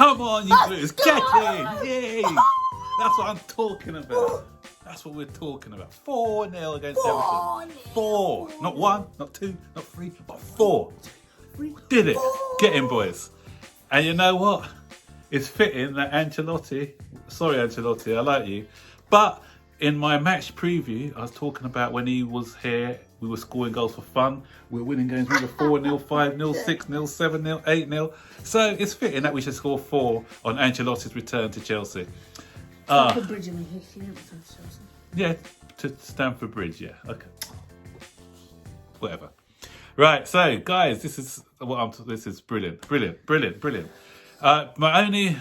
Come on, you Blues, get in! Yay! That's what I'm talking about. That's what we're talking about. 4-0 against Everton. 4. Not 1, not 2, not 3, but 4. We did it. Get in, boys. And you know what? It's fitting that Ancelotti, sorry Ancelotti, I like you, but in my match preview, I was talking about when he was here, we were scoring goals for fun. We were winning games. We were 4-0, 5-0, 6-0, 7-0, 8-0. So it's fitting that we should score 4 on Ancelotti's return to Chelsea. Stamford Bridge, I mean, he didn't return to Chelsea. Yeah, to Stamford Bridge, yeah. Okay. Whatever. Right, so guys, this is brilliant. My only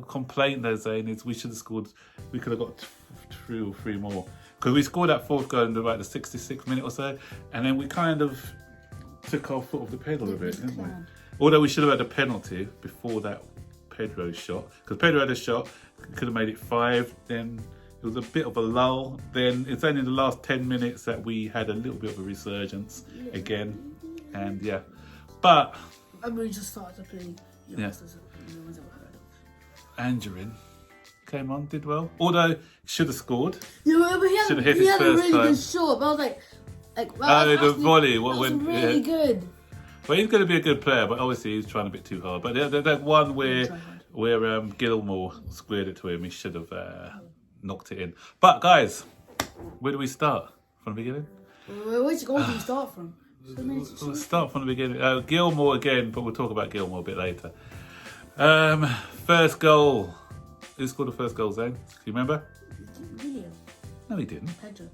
complaint they're saying is we could have got 2 or 3 more. Because we scored that 4th goal in about the 66th minute or so, and then we kind of took our foot off the pedal a bit, didn't we? Although we should have had a penalty before that Pedro shot. Because Pedro had a shot, could have made it 5, then it was a bit of a lull. Then it's only in the last 10 minutes that we had a little bit of a resurgence again. And yeah, but... And we just started to play youngsters that no one's ever heard of. Angerin came on, did well. Although, should have scored. Yeah, but he had a really good shot. But I was like, the volley. That was really good. Well, he's going to be a good player, but obviously he's trying a bit too hard. But that one where Gilmore squared it to him, he should have knocked it in. But guys, where do we start? From the beginning? Which goal do we start from? We'll start from the beginning. Gilmore again, but we'll talk about Gilmore a bit later. First goal. Who scored the first goal, Zane? Do you remember? William. No, he didn't. Pedro.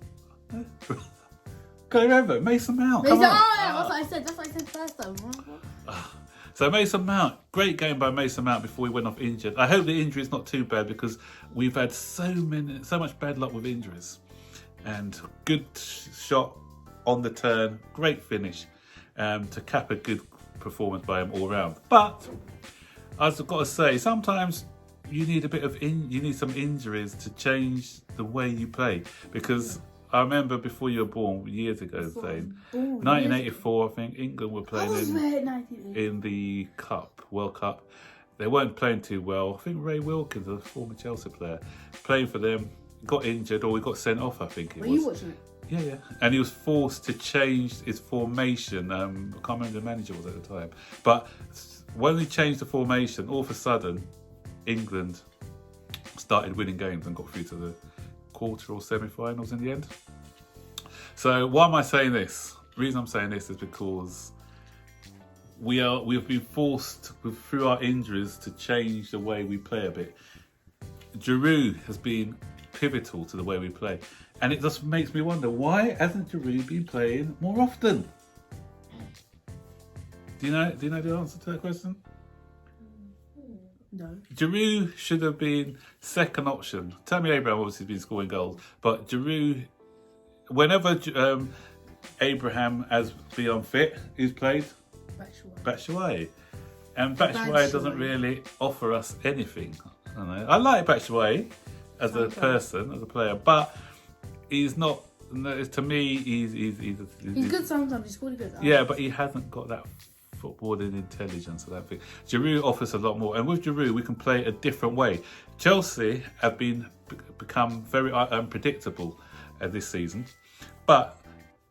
Can you remember? Mason Mount. That's what I said. That's what I said first time. So Mason Mount, great game by Mason Mount before he went off injured. I hope the injury is not too bad because we've had so much bad luck with injuries. And good shot on the turn, great finish to cap a good performance by him all round. But I've got to say, sometimes you need some injuries to change the way you play. Because I remember before you were born, years ago, saying 1984, I think England were playing in the World Cup. They weren't playing too well. I think Ray Wilkins, a former Chelsea player, playing for them, got injured or he got sent off, I think it was. Were you watching it? Yeah. And he was forced to change his formation. I can't remember who the manager was at the time. But when he changed the formation, all of a sudden, England started winning games and got through to the quarter or semi-finals in the end. So why am I saying this? The reason I'm saying this is because we've been forced through our injuries to change the way we play a bit. Giroud has been pivotal to the way we play, and it just makes me wonder, why hasn't Giroud been playing more often? Do you know the answer to that question? No. Giroud should have been second option. Tammy Abraham obviously has been scoring goals, but Giroud, whenever Abraham has been unfit, he's played Batshuayi. And Batshuayi doesn't really offer us anything. I like Batshuayi as a person, as a player, but he's not. To me, he's good sometimes. He's really good. Yeah, but he hasn't got that footballing intelligence, I don't think. Giroud offers a lot more, and with Giroud we can play a different way. Chelsea have become very unpredictable this season, but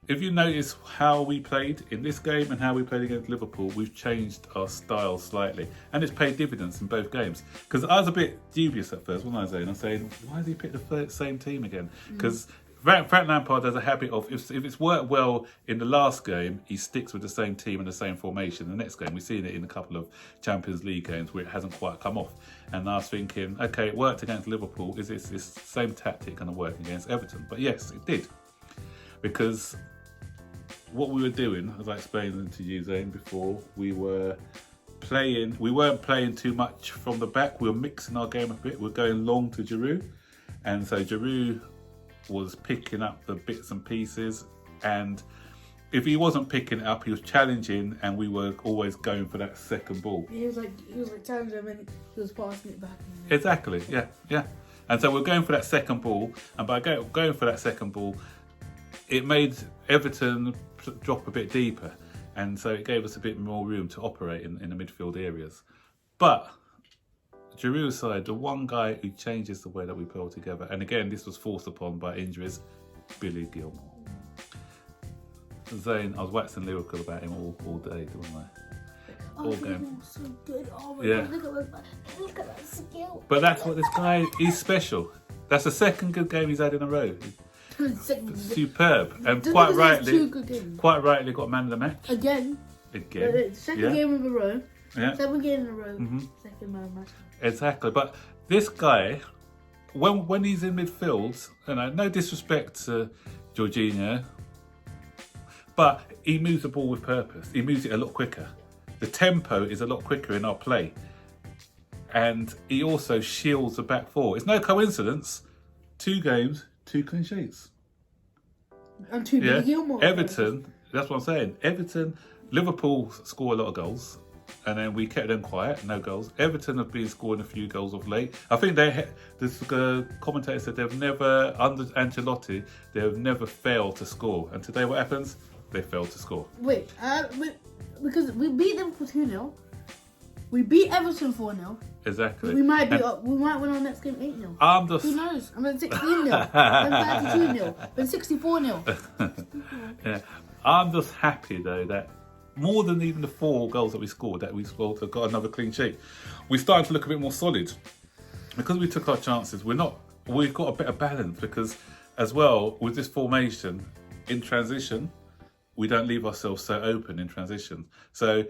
if you notice how we played in this game and how we played against Liverpool, we've changed our style slightly, and it's paid dividends in both games. Because I was a bit dubious at first, wasn't I, Zane? I'm saying, why did he pick the same team again? Because Frank Lampard has a habit of, if it's worked well in the last game, he sticks with the same team and the same formation. The next game, we've seen it in a couple of Champions League games where it hasn't quite come off. And I was thinking, okay, it worked against Liverpool. Is this same tactic going to work against Everton? But yes, it did. Because what we were doing, as I explained to you, Zane, before, we weren't playing too much from the back. We were mixing our game a bit. We were going long to Giroud. And so Giroud was picking up the bits and pieces, and if he wasn't picking it up, he was challenging, and we were always going for that second ball. He was like challenging him, and he was passing it back. Exactly, yeah. And so we're going for that second ball, and by going for that second ball, it made Everton drop a bit deeper, and so it gave us a bit more room to operate in the midfield areas. But Giroud's side, the one guy who changes the way that we play all together, and again, this was forced upon by injuries, Billy Gilmore. Zane, I was waxing lyrical about him all day, wasn't I? Oh, he was so good. Oh my Yeah. God, look at that skill. But that's what this guy, he's special. That's the second good game he's had in a row. Superb. And Two good games. quite rightly got man of the match. Again. Second game in a row. Yeah. 7 games in a row. Second man of the match. Exactly. But this guy, when he's in midfield, no disrespect to Jorginho, but he moves the ball with purpose. He moves it a lot quicker. The tempo is a lot quicker in our play. And he also shields the back four. It's no coincidence. 2 games, 2 clean sheets. And 2 Billy Gilmore. Everton, that's what I'm saying. Everton, Liverpool score a lot of goals. And then we kept them quiet, no goals. Everton have been scoring a few goals of late. I think the commentator said they've never, under Ancelotti, they've never failed to score. And today what happens? They failed to score. Wait, because we beat them for 2-0. We beat Everton 4-0. Exactly. We might win our next game 8-0. I'm just... Who knows? I'm at 16-0. I'm at 32-0. I'm 64-0. Yeah. I'm just happy though that more than even the 4 goals that we scored, have got another clean sheet. We're starting to look a bit more solid. Because we took our chances, we've got a bit of balance because as well, with this formation, in transition, we don't leave ourselves so open in transition. So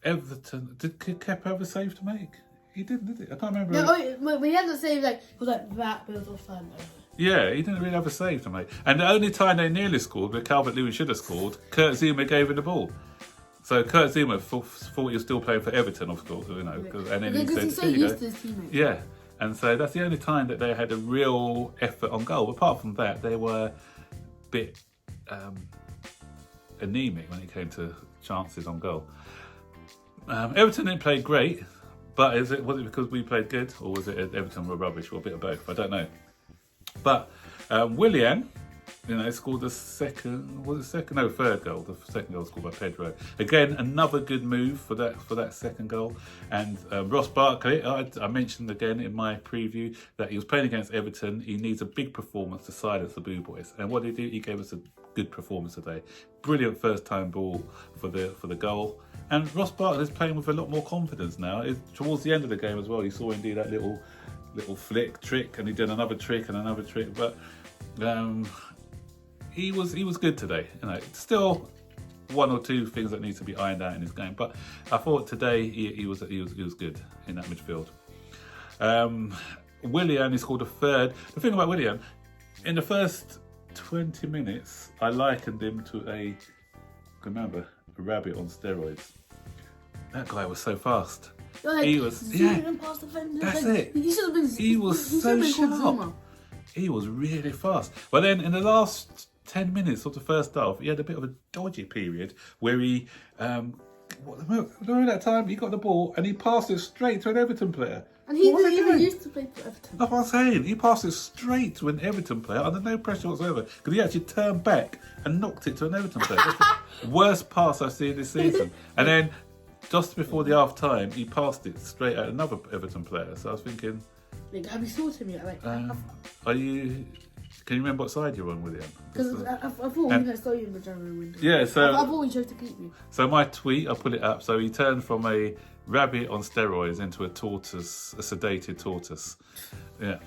Everton, did Kepa have a save to make? He didn't, did he? I can't remember. No, he had to save he was like that, but it was offside. Yeah, he didn't really have a save to make. And the only time they nearly scored, where Calvert-Lewin should have scored, Kurt Zuma gave him the ball. So Kurt Zuma thought he was still playing for Everton, of course, and then because he's so used to his teammates. Yeah, and so that's the only time that they had a real effort on goal. But apart from that, they were a bit anemic when it came to chances on goal. Everton didn't play great, but was it because we played good, or was it Everton were rubbish, or a bit of both? I don't know. But Willian, scored the third goal. The second goal scored by Pedro. Again, another good move for that second goal. And Ross Barkley, I mentioned again in my preview that he was playing against Everton. He needs a big performance to silence the Boo Boys. And what did he do? He gave us a good performance today. Brilliant first time ball for the goal. And Ross Barkley is playing with a lot more confidence now. Towards the end of the game as well, you saw him do that little flick trick, and he did another trick and another trick. But he was good today. Still 1 or 2 things that need to be ironed out in his game. But I thought today he was good in that midfield. Willian, he scored a third. The thing about Willian, in the first 20 minutes, I likened him to a rabbit on steroids. That guy was so fast. He was past defenders. That's it. He was so sharp. He was really fast. But then in the last 10 minutes of the first half, he had a bit of a dodgy period where he, during that time, he got the ball and he passed it straight to an Everton player. And he used to play for Everton. That's what I'm saying. He passed it straight to an Everton player under no pressure whatsoever because he actually turned back and knocked it to an Everton player. That's the worst pass I've seen this season. And then just before the half time, he passed it straight at another Everton player. So I was thinking, have you sorted me? Can you remember what side you're on, William? Because I thought we had saw you in the January window. Yeah, so I thought we chose to keep you. So my tweet, I put it up. So he turned from a rabbit on steroids into a tortoise, a sedated tortoise. Yeah.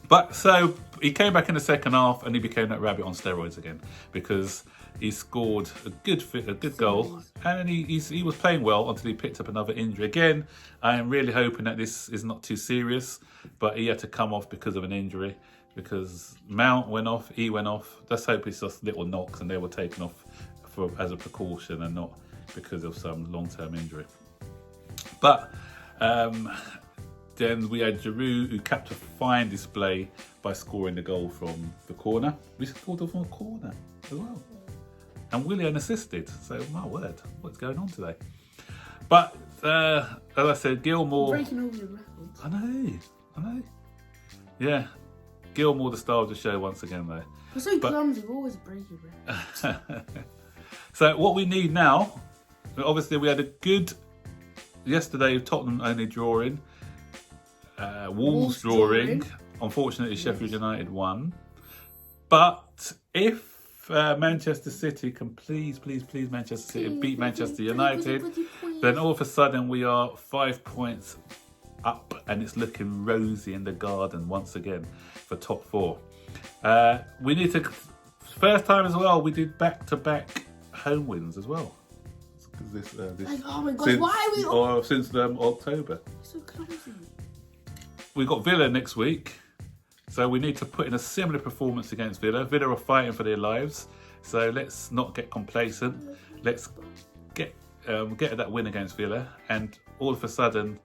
But so he came back in the second half and he became that rabbit on steroids again because he scored a good goal, and he was playing well until he picked up another injury. Again, I am really hoping that this is not too serious, but he had to come off because of an injury. Because Mount went off, he went off. Let's hope it's just little knocks and they were taken off as a precaution and not because of some long-term injury. But then we had Giroud, who capped a fine display by scoring the goal from the corner. We scored from a corner as well. And Willian assisted. So, my word, what's going on today? But, as I said, Gilmore... Breaking all your records. I know. Yeah. Gilmore, the star of the show once again, though. We're so clumsy, we're always breaking records. So, what we need now... Obviously, we had a good yesterday Tottenham only drawing, Wolves Wolves drawing. drawing. Unfortunately, Sheffield United won. But if Manchester City can please Manchester City beat Manchester United, then all of a sudden we are 5 points up and it's looking rosy in the garden once again for top 4. We need to, first time as well, we did back-to-back home wins as well. Oh my God, why are we... Since October. So clumsy. We've got Villa next week. So we need to put in a similar performance against Villa. Villa are fighting for their lives. So let's not get complacent. Let's get that win against Villa. And all of a sudden,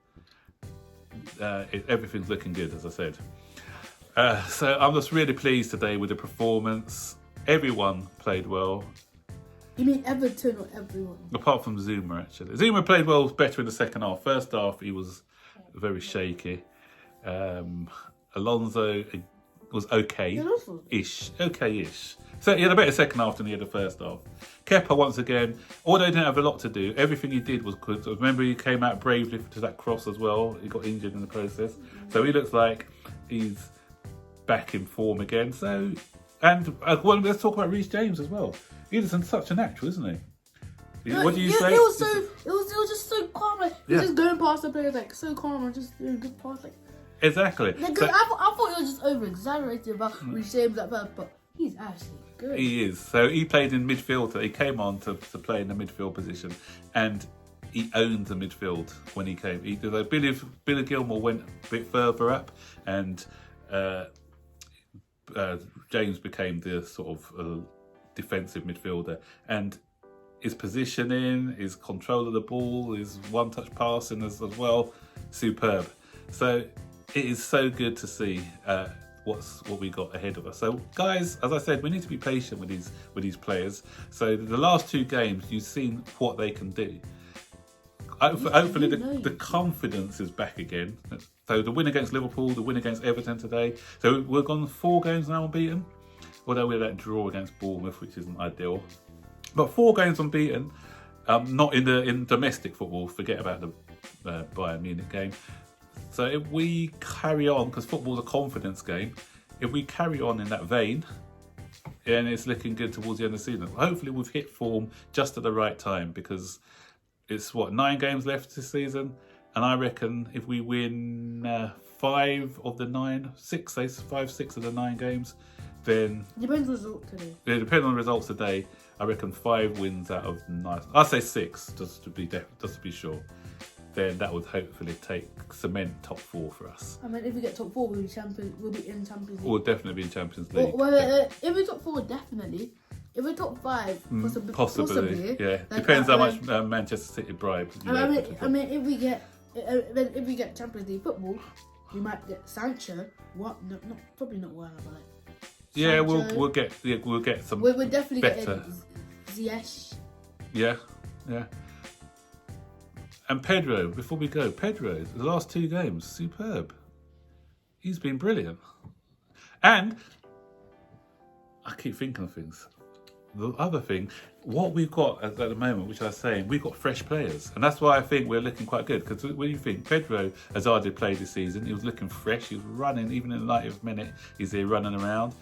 everything's looking good, as I said. So I'm just really pleased today with the performance. Everyone played well. You mean Everton or everyone? Apart from Zuma, actually. Zuma played well, better in the second half. First half, he was very shaky. Alonso was okay-ish. So he had a better second half than he had the first half. Kepa, once again, although he didn't have a lot to do, everything he did was good. Remember, he came out bravely to that cross as well. He got injured in the process. So he looks like he's back in form again. So, and well, let's talk about Reece James as well. He's such a natural, isn't he? What do you say? It was just so calm. Like, just going past the players, like, so calm and just doing good pass. Like, exactly. Like, so, I thought he was just over-exaggerating about Reece James like that, but he's actually good. He is. So he played in midfield. He came on to play in the midfield position, and he owned the midfield when he came. Billy Gilmour went a bit further up, and James became the sort of defensive midfielder. And his positioning, his control of the ball, his one-touch passing as well, superb. So it is so good to see what we got ahead of us. So guys, as I said, we need to be patient with these players. So the last 2 games, you've seen what they can do. Hopefully the confidence is back again. So the win against Liverpool, the win against Everton today. So we've gone 4 games now unbeaten. Although we had that draw against Bournemouth, which isn't ideal. But 4 games unbeaten, not in domestic football. Forget about the Bayern Munich game. So if we carry on, because football's a confidence game, if we carry on in that vein, and it's looking good towards the end of the season. Hopefully we've hit form just at the right time, because it's 9 games left this season, and I reckon if we win 5 of the 9, 6 of the 9 games, then depends on the result today. Yeah, depending on the results today, I reckon 5 wins out of 9. I'll say 6, just to be sure. Then that would hopefully cement top 4 for us. I mean, if we get top 4, we'll be in Champions League. We'll definitely be in Champions League. If we're top 4, definitely. If we're top 5, possibly. Yeah, like, depends how much Manchester City bribe. I mean, if we get Champions League football, we might get Sancho. What? No, probably not Werner, but like. Yeah, Sancho. we'll get some. We're definitely better. Getting Ziyech. Yeah. And Pedro, before we go, the last 2 games, superb. He's been brilliant. And I keep thinking of things. The other thing, what we've got at the moment, which I was saying, we've got fresh players. And that's why I think we're looking quite good. Because when you think, Pedro has hardly played this season, he was looking fresh, he was running, even in the 90th minute, he's there running around.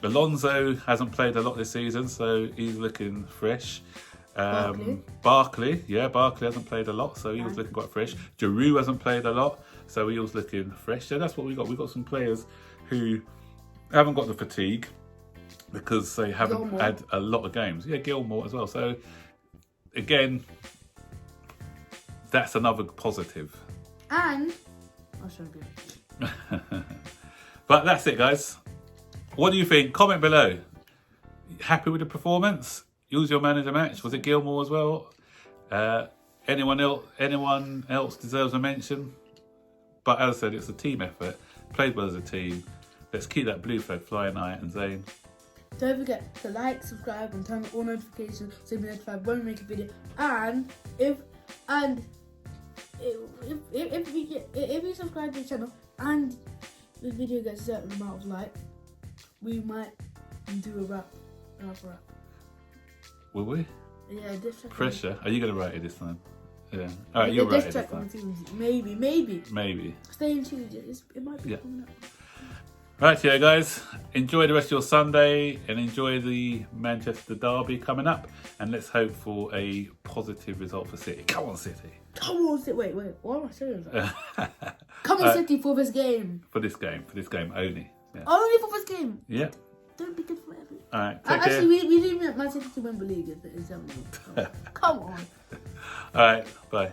Alonso hasn't played a lot this season, so he's looking fresh. Barkley hasn't played a lot, so he was looking quite fresh. Giroud hasn't played a lot, so he was looking fresh. So that's what we got. We've got some players who haven't got the fatigue because they haven't had a lot of games. Yeah, Gilmour as well. So again, that's another positive. And I'll show you. But that's it, guys. What do you think? Comment below. Happy with the performance? Who's your man of the match? Was it Gilmour as well? Anyone else deserves a mention? But as I said, it's a team effort. Played well as a team. Let's keep that blue flag flying high. And Zane, don't forget to like, subscribe, and turn on all notifications so you'll be notified when we make a video. And if you subscribe to the channel and the video gets a certain amount of likes, we might do a rap. Will we? Yeah, this pressure. Are you going to write it this time? Yeah. All right, you're right. Let's check on Edison. teams. Maybe. Maybe. Stay in tune. It might be Yeah. coming up. Right, yeah, guys. Enjoy the rest of your Sunday and enjoy the Manchester derby coming up. And let's hope for a positive result for City. Come on, City. Come on, wait. What am I saying? Come on, City, for this game. For this game only. Yeah. Only for this game. Yeah. Don't be good for everything. All right. Take Actually, care. we didn't want Man City to win the league in 7. Come on. All right. Bye.